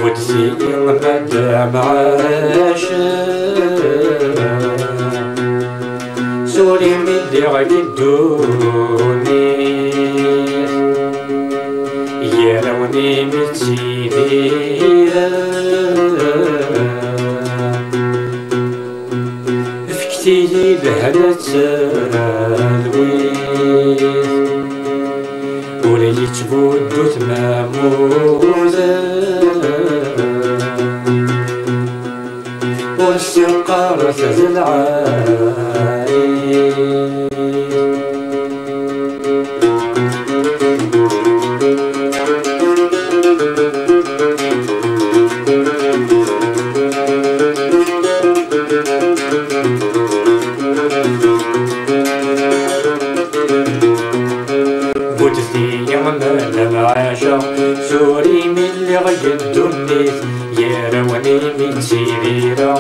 ودي غدا معاشر سوري من اللي غيدوني يروني متسيديرا فكتي الهنا تسالويث وليت بودو تماموزا والسقارة العالي بودثي يمن العاشا سوري من اللي غيدو النيث يراوني من سيريرا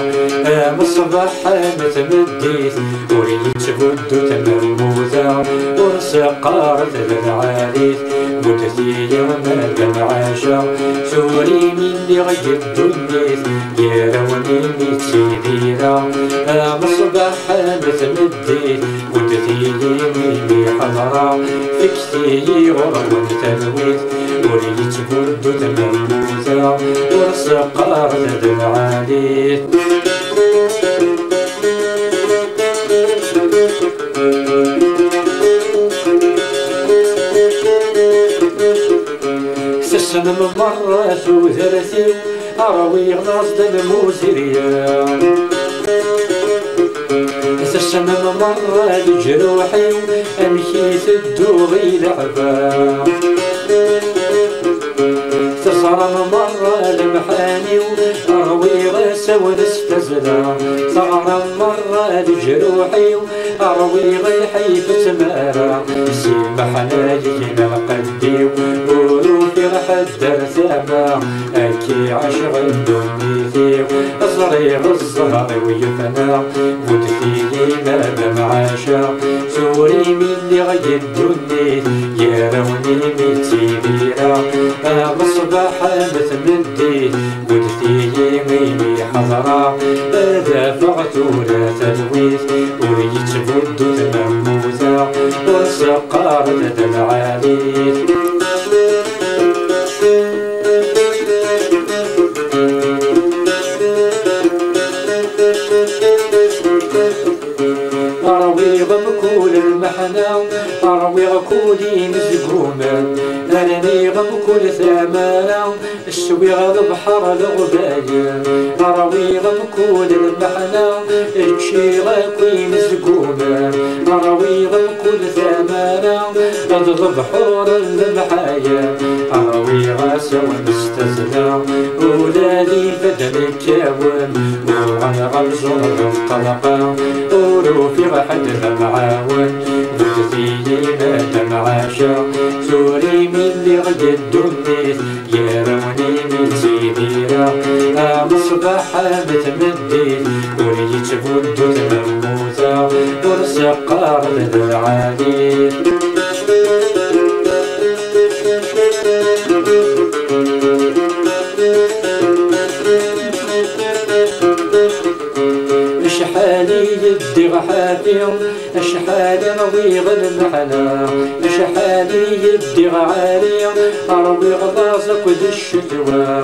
مصباح متمديث وريت بودو تمموذا ورسقارة العاليث بودثي يمن العاشا سوري من اللي غيدو النيث يراوني من سيريرا مصباح متمديث بودثي يميني حضرا فكتي غرون تلويث وريت بودو تمموذا ورسقارة العاليث سسن مرات وثلاثي أروي غصد الموزرية سسن مرات جروحي أمشي الدوغي لعبا تصرم مرة المحاني أروي غسا ونستزلا صغرم مرة لجروحي أروي غيحي فتمارا سيما حناجينا القدي وروفي غحدر ثابا أكي عشق الدنيثي أصريغ الزهر ويفنا ودثي مادام عاشا سوري من اللي غيدوني يروني متيبيرا مصباح متمدي ودثي يميني حضرا دافعت ولا تلويث وريت بودو تمموذا وسقارة العاليث أروي غمكول المحنة أروي غكولي مزقومة أراني غمكول ثمانة الشوي غض بحر الغباية أروي غمكول المحنة اتشي غاكوي مزقومة أروي غمكول ثمانة غض بحور المحايا أروي غاسا ونستزلا ولادي بدن الكاون وغنى غمزون الطلقة وروفي غحدها معاون بودثي مادام عاشا سوري من اللي غيدو النيث يروني من سيديرا مصباح متمديث وريت بودو تمموذا ورسقارة العاليث شحالي يدي غحافيهم شحالي رويغ المحنة شحالي يدي غعاليهم أروي غضازك ود الشتوى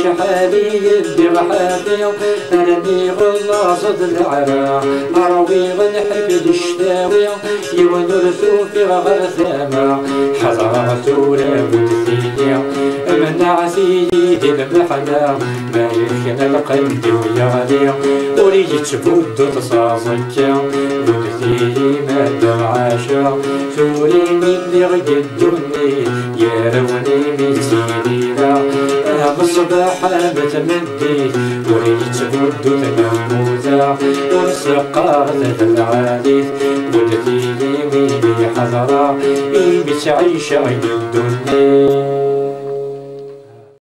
شحالي يدي غحافيهم أراني غلاظة العرا أروي غنحب الشتاوي يونرثو في غرثامة حضرت ولا ودثية منع سيدي المحنة ما يخن القلب ويغلي وريت بودو تصاصكا بودثي مادام عاشا سوري من اللي غيدوني يروني من سيدينا مصباح متمدي وريت بودو تمموذا ورسقارة العاليث بودثي يميني حضرا إيمي تعيش غيدوني